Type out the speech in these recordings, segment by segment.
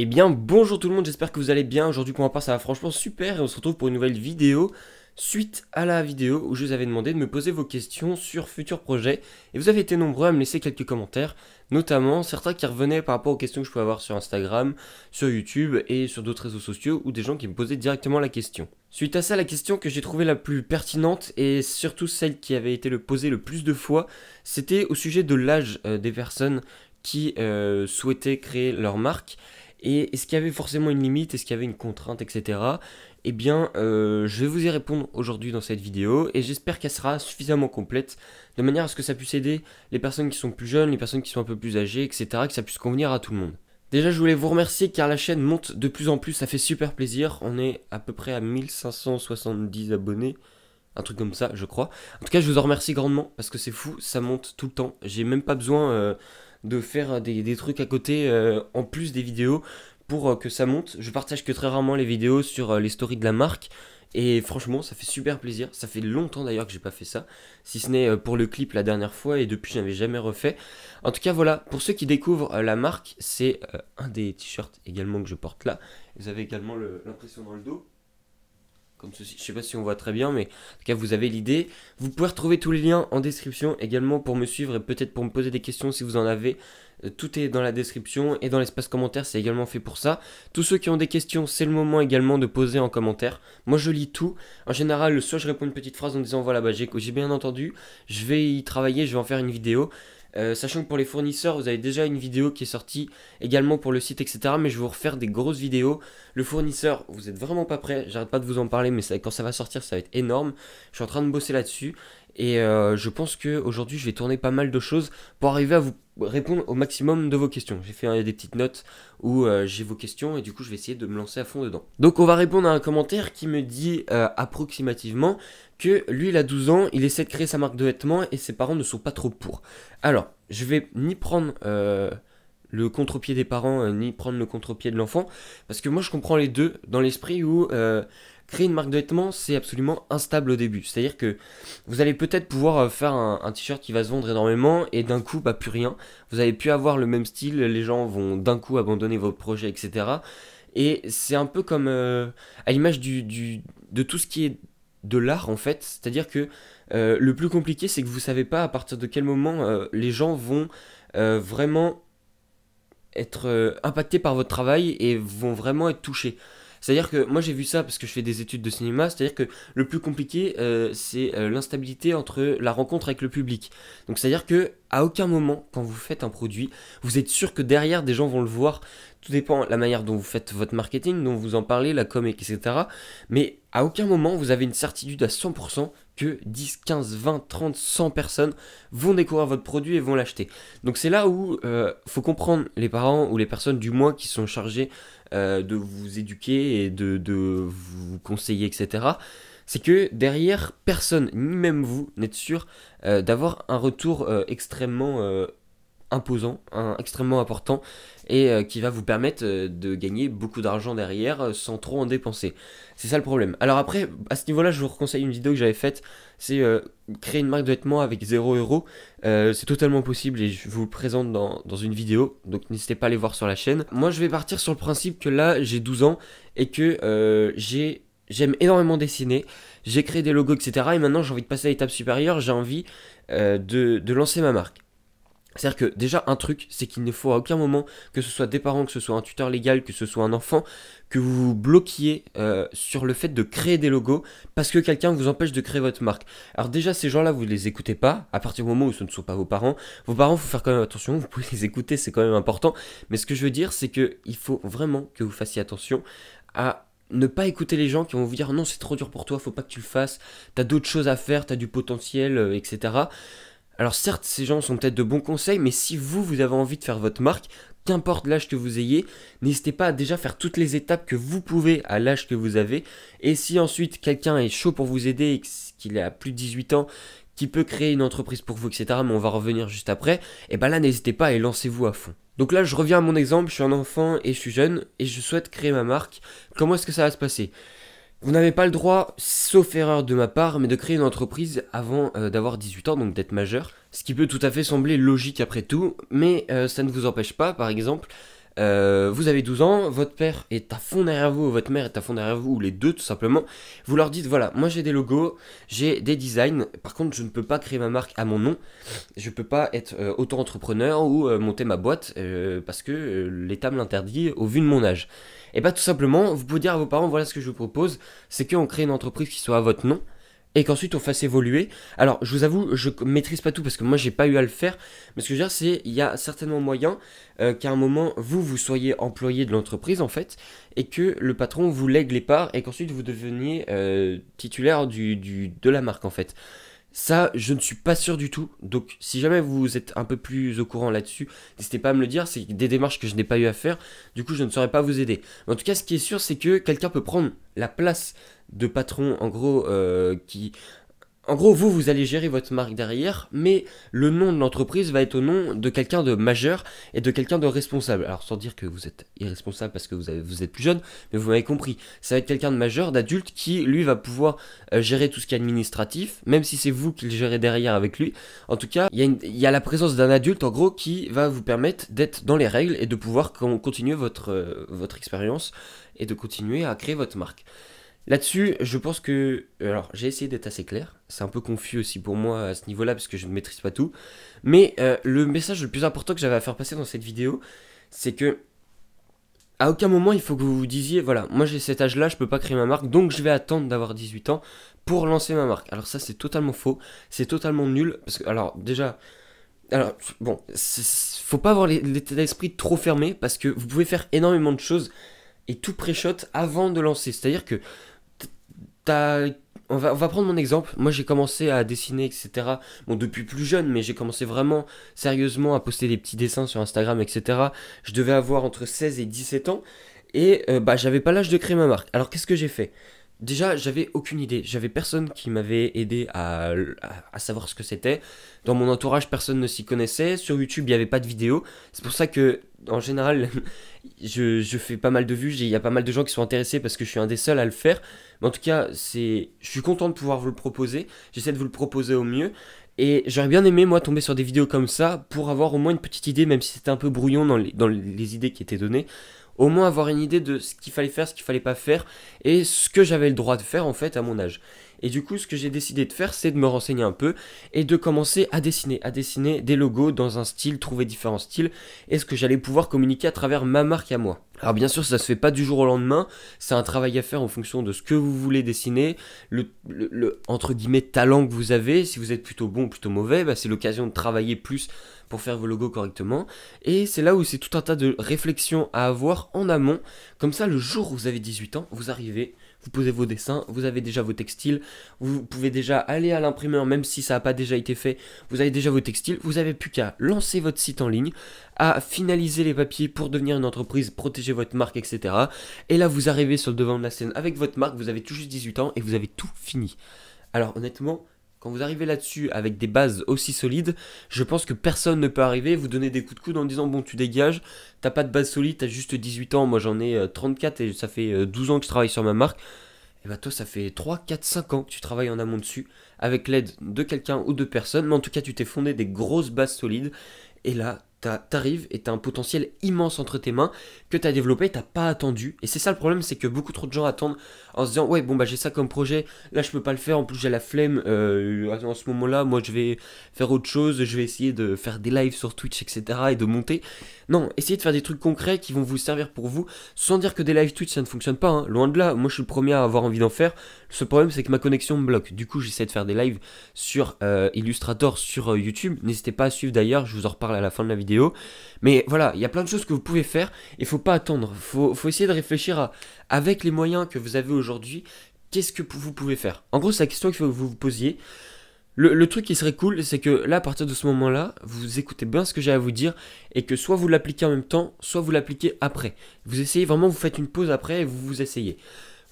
Eh bien bonjour tout le monde, j'espère que vous allez bien. Aujourd'hui pour ma part ça va franchement super et on se retrouve pour une nouvelle vidéo suite à la vidéo où je vous avais demandé de me poser vos questions sur futurs projets et vous avez été nombreux à me laisser quelques commentaires, notamment certains qui revenaient par rapport aux questions que je pouvais avoir sur Instagram, sur YouTube et sur d'autres réseaux sociaux ou des gens qui me posaient directement la question. Suite à ça, la question que j'ai trouvée la plus pertinente et surtout celle qui avait été posée le plus de fois, c'était au sujet de l'âge des personnes qui souhaitaient créer leur marque. Et est-ce qu'il y avait forcément une limite, est-ce qu'il y avait une contrainte, etc. Eh bien, je vais vous y répondre aujourd'hui dans cette vidéo et j'espère qu'elle sera suffisamment complète de manière à ce que ça puisse aider les personnes qui sont plus jeunes, les personnes qui sont un peu plus âgées, etc. Que ça puisse convenir à tout le monde. Déjà, je voulais vous remercier car la chaîne monte de plus en plus, ça fait super plaisir. On est à peu près à 1570 abonnés. Un truc comme ça, je crois. En tout cas, je vous en remercie grandement parce que c'est fou, ça monte tout le temps. J'ai même pas besoin de faire des trucs à côté en plus des vidéos pour que ça monte. Je partage que très rarement les vidéos sur les stories de la marque. Et franchement, ça fait super plaisir. Ça fait longtemps d'ailleurs que j'ai pas fait ça. Si ce n'est pour le clip la dernière fois et depuis, je n'avais jamais refait. En tout cas, voilà. Pour ceux qui découvrent la marque, c'est un des t-shirts également que je porte là. Vous avez également l'impression dans le dos. Comme ceci, je sais pas si on voit très bien, mais en tout cas vous avez l'idée. Vous pouvez retrouver tous les liens en description également pour me suivre et peut-être pour me poser des questions si vous en avez. Tout est dans la description et dans l'espace commentaire, c'est également fait pour ça. Tous ceux qui ont des questions, c'est le moment également de poser en commentaire. Moi je lis tout. En général, soit je réponds une petite phrase en disant voilà, bah, j'ai bien entendu, je vais y travailler, je vais en faire une vidéo. Sachant que pour les fournisseurs, vous avez déjà une vidéo qui est sortie également pour le site, etc. Mais je vais vous refaire des grosses vidéos. Le fournisseur, vous êtes vraiment pas prêt. J'arrête pas de vous en parler, mais quand ça va sortir, ça va être énorme. Je suis en train de bosser là-dessus. Et je pense qu'aujourd'hui, je vais tourner pas mal de choses pour arriver à vous répondre au maximum de vos questions. J'ai fait des petites notes où j'ai vos questions et du coup, je vais essayer de me lancer à fond dedans. Donc, on va répondre à un commentaire qui me dit approximativement que lui, il a 12 ans, il essaie de créer sa marque de vêtements et ses parents ne sont pas trop pour. Alors, je vais ni prendre le contre-pied des parents, ni prendre le contre-pied de l'enfant, parce que moi, je comprends les deux dans l'esprit où créer une marque de vêtements, c'est absolument instable au début. C'est-à-dire que vous allez peut-être pouvoir faire un t-shirt qui va se vendre énormément et d'un coup, bah, plus rien. Vous allez plus avoir le même style, les gens vont d'un coup abandonner votre projet, etc. Et c'est un peu comme à l'image de tout ce qui est de l'art en fait, c'est-à-dire que le plus compliqué c'est que vous savez pas à partir de quel moment les gens vont vraiment être impactés par votre travail et vont vraiment être touchés. C'est-à-dire que moi j'ai vu ça parce que je fais des études de cinéma, c'est-à-dire que le plus compliqué c'est l'instabilité entre la rencontre avec le public. Donc c'est-à-dire que à aucun moment quand vous faites un produit, vous êtes sûr que derrière des gens vont le voir. Tout dépend de la manière dont vous faites votre marketing, dont vous en parlez, la com, etc. Mais à aucun moment vous avez une certitude à 100% que 10, 15, 20, 30, 100 personnes vont découvrir votre produit et vont l'acheter. Donc c'est là où faut comprendre les parents ou les personnes du moins qui sont chargées de vous éduquer et de vous conseiller, etc. C'est que derrière, personne, ni même vous, n'êtes sûr d'avoir un retour extrêmement imposant, extrêmement important et qui va vous permettre de gagner beaucoup d'argent derrière sans trop en dépenser. C'est ça le problème. Alors après, à ce niveau-là, je vous conseille une vidéo que j'avais faite, c'est créer une marque de vêtements avec 0€. C'est totalement possible et je vous le présente dans une vidéo, donc n'hésitez pas à aller voir sur la chaîne. Moi, je vais partir sur le principe que là, j'ai 12 ans et que j'aime énormément dessiner, j'ai créé des logos, etc. Et maintenant, j'ai envie de passer à l'étape supérieure, j'ai envie de lancer ma marque. C'est-à-dire que déjà un truc, c'est qu'il ne faut à aucun moment, que ce soit des parents, que ce soit un tuteur légal, que ce soit un enfant, que vous vous bloquiez sur le fait de créer des logos parce que quelqu'un vous empêche de créer votre marque. Alors déjà ces gens-là, vous ne les écoutez pas, à partir du moment où ce ne sont pas vos parents. Vos parents, il faut faire quand même attention, vous pouvez les écouter, c'est quand même important. Mais ce que je veux dire, c'est qu'il faut vraiment que vous fassiez attention à ne pas écouter les gens qui vont vous dire non c'est trop dur pour toi, faut pas que tu le fasses, t'as d'autres choses à faire, t'as du potentiel, etc. Alors certes, ces gens sont peut-être de bons conseils, mais si vous avez envie de faire votre marque, qu'importe l'âge que vous ayez, n'hésitez pas à déjà faire toutes les étapes que vous pouvez à l'âge que vous avez. Et si ensuite quelqu'un est chaud pour vous aider et qu'il a plus de 18 ans, qui peut créer une entreprise pour vous, etc., mais on va revenir juste après, et ben là n'hésitez pas et lancez-vous à fond. Donc là je reviens à mon exemple, je suis un enfant et je suis jeune et je souhaite créer ma marque. Comment est-ce que ça va se passer ? Vous n'avez pas le droit, sauf erreur de ma part, mais de créer une entreprise avant d'avoir 18 ans, donc d'être majeur. Ce qui peut tout à fait sembler logique après tout, mais ça ne vous empêche pas, par exemple, vous avez 12 ans, votre père est à fond derrière vous, votre mère est à fond derrière vous, ou les deux tout simplement. Vous leur dites, voilà, moi j'ai des logos, j'ai des designs, par contre je ne peux pas créer ma marque à mon nom, je peux pas être auto-entrepreneur ou monter ma boîte parce que l'État me l'interdit au vu de mon âge. Et bah tout simplement, vous pouvez dire à vos parents, voilà ce que je vous propose, c'est qu'on crée une entreprise qui soit à votre nom, et qu'ensuite on fasse évoluer. Alors je vous avoue, je maîtrise pas tout parce que moi j'ai pas eu à le faire, mais ce que je veux dire c'est, il y a certainement moyen qu'à un moment vous soyez employé de l'entreprise en fait, et que le patron vous lègue les parts, et qu'ensuite vous deveniez titulaire de la marque en fait. Ça, je ne suis pas sûr du tout. Donc, si jamais vous êtes un peu plus au courant là-dessus, n'hésitez pas à me le dire. C'est des démarches que je n'ai pas eu à faire. Du coup, je ne saurais pas vous aider. Mais en tout cas, ce qui est sûr, c'est que quelqu'un peut prendre la place de patron, en gros, En gros, vous allez gérer votre marque derrière, mais le nom de l'entreprise va être au nom de quelqu'un de majeur et de quelqu'un de responsable. Alors, sans dire que vous êtes irresponsable parce que vous êtes plus jeune, mais vous m'avez compris. Ça va être quelqu'un de majeur, d'adulte, qui, lui, va pouvoir gérer tout ce qui est administratif, même si c'est vous qui le gérez derrière avec lui. En tout cas, il y a la présence d'un adulte, en gros, qui va vous permettre d'être dans les règles et de pouvoir continuer votre expérience et de continuer à créer votre marque. Là-dessus, je pense que... Alors, j'ai essayé d'être assez clair. C'est un peu confus aussi pour moi à ce niveau-là, parce que je ne maîtrise pas tout. Mais le message le plus important que j'avais à faire passer dans cette vidéo, c'est que... À aucun moment, il faut que vous vous disiez, voilà, moi j'ai cet âge-là, je peux pas créer ma marque, donc je vais attendre d'avoir 18 ans pour lancer ma marque. Alors ça, c'est totalement faux. C'est totalement nul. Parce que, alors, déjà... Alors, bon, faut pas avoir l'état d'esprit trop fermé, parce que vous pouvez faire énormément de choses et tout pré-shot avant de lancer. C'est-à-dire que... On va prendre mon exemple. Moi, j'ai commencé à dessiner, etc. Bon, depuis plus jeune, mais j'ai commencé vraiment sérieusement à poster des petits dessins sur Instagram, etc. Je devais avoir entre 16 et 17 ans. Et j'avais pas l'âge de créer ma marque. Alors, qu'est-ce que j'ai fait? Déjà, j'avais aucune idée. J'avais personne qui m'avait aidé à savoir ce que c'était. Dans mon entourage, personne ne s'y connaissait. Sur YouTube, il n'y avait pas de vidéo. C'est pour ça que, en général, je fais pas mal de vues. Il y a pas mal de gens qui sont intéressés parce que je suis un des seuls à le faire. Mais en tout cas, je suis content de pouvoir vous le proposer. J'essaie de vous le proposer au mieux. Et j'aurais bien aimé, moi, tomber sur des vidéos comme ça pour avoir au moins une petite idée, même si c'était un peu brouillon dans les idées qui étaient données. Au moins avoir une idée de ce qu'il fallait faire, ce qu'il fallait pas faire, et ce que j'avais le droit de faire en fait à mon âge. Et du coup, ce que j'ai décidé de faire, c'est de me renseigner un peu et de commencer à dessiner des logos dans un style, trouver différents styles, et ce que j'allais pouvoir communiquer à travers ma marque à moi. Alors bien sûr, ça se fait pas du jour au lendemain, c'est un travail à faire en fonction de ce que vous voulez dessiner, le entre guillemets talent que vous avez. Si vous êtes plutôt bon ou plutôt mauvais, c'est l'occasion de travailler plus pour faire vos logos correctement. Et c'est là où c'est tout un tas de réflexions à avoir en amont. Comme ça, le jour où vous avez 18 ans, vous arrivez, vous posez vos dessins, vous avez déjà vos textiles, vous pouvez déjà aller à l'imprimeur, même si ça n'a pas déjà été fait, vous avez déjà vos textiles, vous n'avez plus qu'à lancer votre site en ligne, à finaliser les papiers pour devenir une entreprise, protéger votre marque, etc. Et là, vous arrivez sur le devant de la scène avec votre marque, vous avez tout juste 18 ans et vous avez tout fini. Alors honnêtement, quand vous arrivez là-dessus avec des bases aussi solides, je pense que personne ne peut arriver, vous donner des coups de coude en disant bon tu dégages, t'as pas de base solide, t'as juste 18 ans, moi j'en ai 34 et ça fait 12 ans que je travaille sur ma marque. Et toi ça fait 3, 4, 5 ans que tu travailles en amont dessus, avec l'aide de quelqu'un ou de personne, mais en tout cas tu t'es fondé des grosses bases solides, et là t'arrives et t'as un potentiel immense entre tes mains que t'as développé, t'as pas attendu. Et c'est ça le problème, c'est que beaucoup trop de gens attendent en se disant ouais bon j'ai ça comme projet, là je peux pas le faire, en plus j'ai la flemme, en ce moment là moi je vais faire autre chose, je vais essayer de faire des lives sur Twitch, etc. et de monter. Non, essayez de faire des trucs concrets qui vont vous servir pour vous, sans dire que des lives Twitch ça ne fonctionne pas, hein. Loin de là, moi je suis le premier à avoir envie d'en faire. Ce problème c'est que ma connexion me bloque, du coup j'essaie de faire des lives sur Illustrator sur YouTube. N'hésitez pas à suivre d'ailleurs, je vous en reparle à la fin de la vidéo. Mais voilà, il y a plein de choses que vous pouvez faire, il faut pas attendre, faut essayer de réfléchir avec les moyens que vous avez aujourd'hui, qu'est-ce que vous pouvez faire. En gros c'est la question qu'il faut que vous vous posiez. Le truc qui serait cool, c'est que là, à partir de ce moment-là, vous écoutez bien ce que j'ai à vous dire, et que soit vous l'appliquez en même temps, soit vous l'appliquez après. Vous essayez vraiment, vous faites une pause après et vous essayez.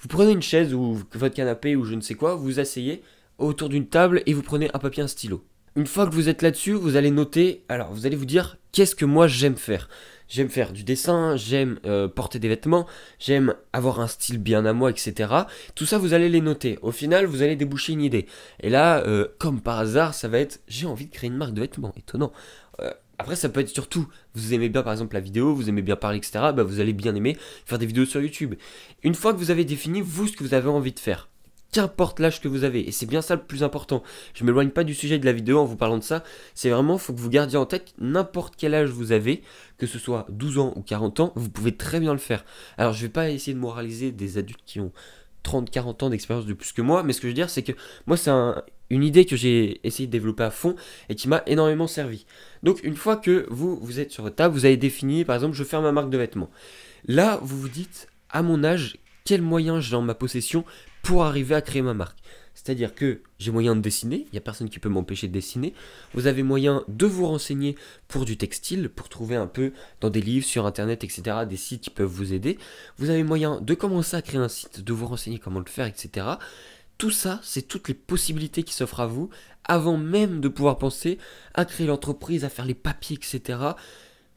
Vous prenez une chaise ou votre canapé ou je ne sais quoi, vous vous asseyez autour d'une table et vous prenez un papier, un stylo. Une fois que vous êtes là-dessus, vous allez noter, alors vous allez vous dire, qu'est-ce que moi j'aime faire ? J'aime faire du dessin, j'aime porter des vêtements, j'aime avoir un style bien à moi, etc. Tout ça, vous allez les noter. Au final, vous allez déboucher une idée. Et là, comme par hasard, ça va être, j'ai envie de créer une marque de vêtements. Étonnant. Après, ça peut être surtout, vous aimez bien par exemple la vidéo, vous aimez bien parler, etc. Bah, vous allez bien aimer faire des vidéos sur YouTube. Une fois que vous avez défini, vous, ce que vous avez envie de faire, qu'importe l'âge que vous avez, et c'est bien ça le plus important. Je ne m'éloigne pas du sujet de la vidéo en vous parlant de ça, c'est vraiment, il faut que vous gardiez en tête n'importe quel âge vous avez, que ce soit 12 ans ou 40 ans, vous pouvez très bien le faire. Alors, je ne vais pas essayer de moraliser des adultes qui ont 30-40 ans d'expérience de plus que moi, mais ce que je veux dire, c'est que moi, c'est une idée que j'ai essayé de développer à fond et qui m'a énormément servi. Donc, une fois que vous êtes sur votre table, vous avez défini, par exemple, je veux faire ma marque de vêtements. Là, vous vous dites, à mon âge, quels moyens j'ai en ma possession pour arriver à créer ma marque. C'est-à-dire que j'ai moyen de dessiner, il n'y a personne qui peut m'empêcher de dessiner. Vous avez moyen de vous renseigner pour du textile, pour trouver un peu dans des livres, sur internet, etc., des sites qui peuvent vous aider. Vous avez moyen de commencer à créer un site, de vous renseigner comment le faire, etc. Tout ça, c'est toutes les possibilités qui s'offrent à vous, avant même de pouvoir penser à créer l'entreprise, à faire les papiers, etc.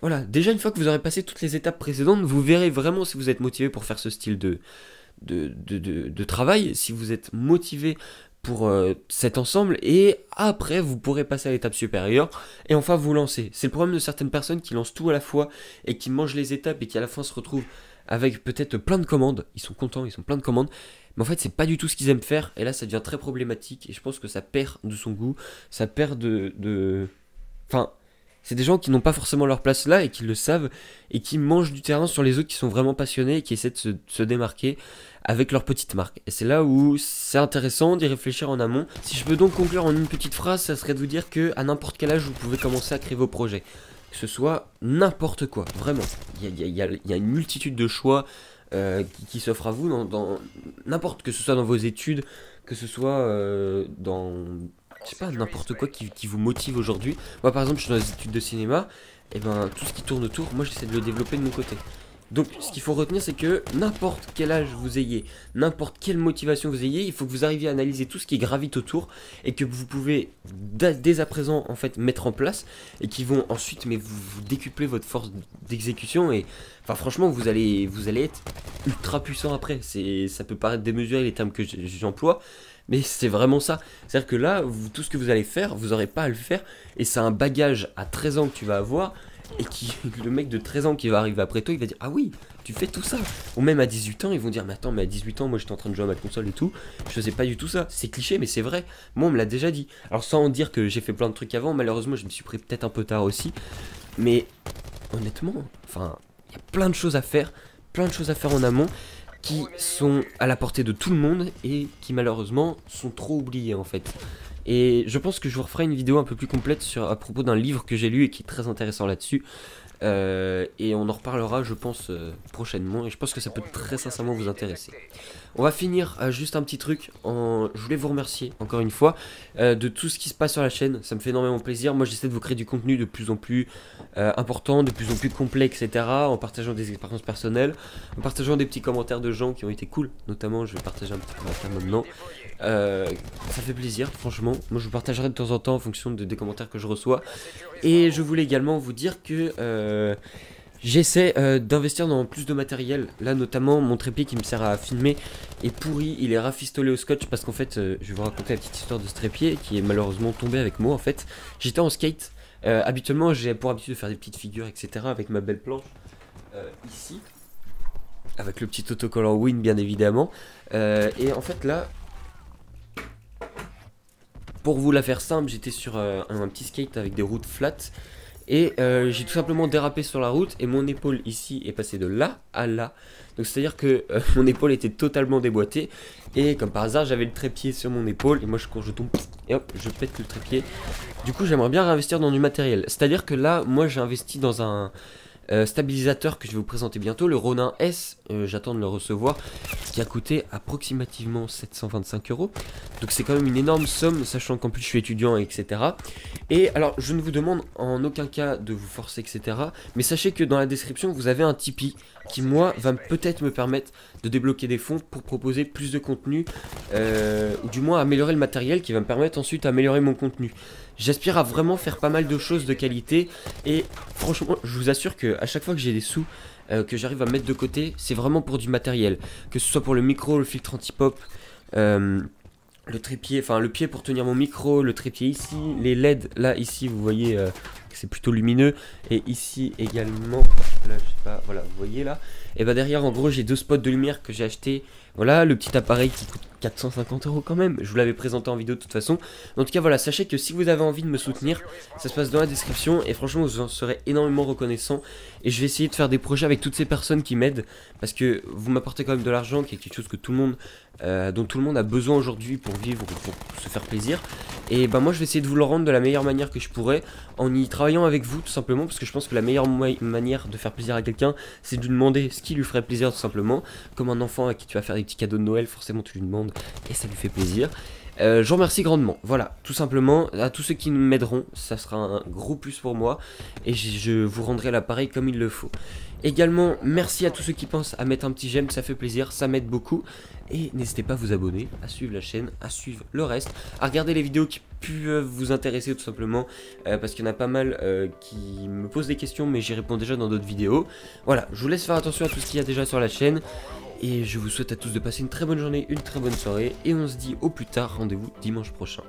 Voilà, déjà une fois que vous aurez passé toutes les étapes précédentes, vous verrez vraiment si vous êtes motivé pour faire ce style de travail, si vous êtes motivé pour cet ensemble, et après vous pourrez passer à l'étape supérieure et enfin vous lancer. C'est le problème de certaines personnes qui lancent tout à la fois et qui mangent les étapes et qui à la fin se retrouvent avec peut-être plein de commandes. Ils sont contents, ils sont plein de commandes, mais en fait c'est pas du tout ce qu'ils aiment faire, et là ça devient très problématique et je pense que ça perd de son goût, ça perd Enfin, c'est des gens qui n'ont pas forcément leur place là et qui le savent et qui mangent du terrain sur les autres qui sont vraiment passionnés et qui essaient de se démarquer avec leur petite marque. Et c'est là où c'est intéressant d'y réfléchir en amont. Si je peux donc conclure en une petite phrase, ça serait de vous dire que à n'importe quel âge vous pouvez commencer à créer vos projets. Que ce soit n'importe quoi, vraiment. Il y a une multitude de choix qui s'offrent à vous dans n'importe, que ce soit dans vos études, que ce soit dans je sais pas, n'importe quoi qui vous motive aujourd'hui. Moi par exemple je suis dans les études de cinéma, et ben tout ce qui tourne autour, moi j'essaie de le développer de mon côté. Donc ce qu'il faut retenir, c'est que n'importe quel âge vous ayez, n'importe quelle motivation vous ayez, il faut que vous arriviez à analyser tout ce qui gravite autour et que vous pouvez dès à présent en fait mettre en place, et qui vont ensuite vous décupler votre force d'exécution, et enfin franchement vous allez être ultra puissant après. Ça peut paraître démesuré les termes que j'emploie, mais c'est vraiment ça. C'est-à-dire que là, tout ce que vous allez faire, vous n'aurez pas à le faire, et c'est un bagage à 13 ans que tu vas avoir, et le mec de 13 ans qui va arriver après toi, il va dire ah oui, tu fais tout ça. Ou même à 18 ans, ils vont dire mais attends, mais à 18 ans, moi j'étais en train de jouer à ma console et tout, je faisais pas du tout ça. C'est cliché, mais c'est vrai. Moi, on me l'a déjà dit. Alors, sans dire que j'ai fait plein de trucs avant, malheureusement, je me suis pris peut-être un peu tard aussi. Mais honnêtement, enfin, il y a plein de choses à faire en amont, qui sont à la portée de tout le monde et qui malheureusement sont trop oubliés en fait. Et je pense que je vous referai une vidéo un peu plus complète à propos d'un livre que j'ai lu et qui est très intéressant là-dessus. Et on en reparlera je pense prochainement, et je pense que ça peut très sincèrement vous intéresser. On va finir juste un petit truc, je voulais vous remercier encore une fois de tout ce qui se passe sur la chaîne, ça me fait énormément plaisir. Moi j'essaie de vous créer du contenu de plus en plus important, de plus en plus complet, etc. En partageant des expériences personnelles, en partageant des petits commentaires de gens qui ont été cool. Notamment je vais partager un petit commentaire maintenant. Ça fait plaisir franchement. Moi je vous partagerai de temps en temps en fonction des commentaires que je reçois. Et je voulais également vous dire que j'essaie d'investir dans plus de matériel. Là notamment mon trépied qui me sert à filmer est pourri, il est rafistolé au scotch parce qu'en fait je vais vous raconter la petite histoire de ce trépied qui est malheureusement tombé avec moi en fait. J'étais en skate, habituellement j'ai pour habitude de faire des petites figures etc avec ma belle planche ici, avec le petit autocollant Win bien évidemment, et en fait là, pour vous la faire simple, j'étais sur un petit skate avec des routes flat. Et j'ai tout simplement dérapé sur la route et mon épaule ici est passée de là à là. Donc c'est à dire que mon épaule était totalement déboîtée. Et comme par hasard j'avais le trépied sur mon épaule. Et moi quand je tombe, et hop, je pète le trépied. Du coup j'aimerais bien réinvestir dans du matériel. C'est à dire que là moi j'ai investi dans un stabilisateur que je vais vous présenter bientôt, le Ronin S, j'attends de le recevoir, qui a coûté approximativement 725 €. Donc c'est quand même une énorme somme, sachant qu'en plus je suis étudiant, etc. Et alors je ne vous demande en aucun cas de vous forcer, etc. Mais sachez que dans la description vous avez un Tipeee qui moi va peut-être me permettre de débloquer des fonds pour proposer plus de contenu, ou du moins améliorer le matériel qui va me permettre ensuite d'améliorer mon contenu. J'aspire à vraiment faire pas mal de choses de qualité, et franchement je vous assure que à chaque fois que j'ai des sous que j'arrive à mettre de côté, c'est vraiment pour du matériel, que ce soit pour le micro, le filtre anti-pop, le trépied, enfin le pied pour tenir mon micro, le trépied ici, les LED là ici vous voyez que c'est plutôt lumineux. Et ici également, là je sais pas, voilà, vous voyez là. Et bah derrière en gros j'ai 2 spots de lumière que j'ai acheté. Voilà, le petit appareil qui coûte 450 € quand même. Je vous l'avais présenté en vidéo de toute façon. En tout cas voilà, sachez que si vous avez envie de me soutenir, ça se passe dans la description. Et franchement vous en serez énormément reconnaissant. Et je vais essayer de faire des projets avec toutes ces personnes qui m'aident. Parce que vous m'apportez quand même de l'argent, qui est quelque chose que tout le monde, dont tout le monde a besoin aujourd'hui pour vivre, pour se faire plaisir. Et bah moi je vais essayer de vous le rendre de la meilleure manière que je pourrais, en y travaillant avec vous tout simplement, parce que je pense que la meilleure manière de faire plaisir à quelqu'un, c'est de lui demander ce qui lui ferait plaisir tout simplement. Comme un enfant à qui tu vas faire des petits cadeaux de Noël, forcément tu lui demandes et ça lui fait plaisir. Je vous remercie grandement, voilà, tout simplement, à tous ceux qui m'aideront, ça sera un gros plus pour moi, et je vous rendrai l'appareil comme il le faut. Également, merci à tous ceux qui pensent à mettre un petit j'aime, ça fait plaisir, ça m'aide beaucoup, et n'hésitez pas à vous abonner, à suivre la chaîne, à suivre le reste, à regarder les vidéos qui peuvent vous intéresser tout simplement, parce qu'il y en a pas mal qui me posent des questions, mais j'y réponds déjà dans d'autres vidéos. Voilà, je vous laisse faire attention à tout ce qu'il y a déjà sur la chaîne, et je vous souhaite à tous de passer une très bonne journée, une très bonne soirée, et on se dit au plus tard, rendez-vous dimanche prochain.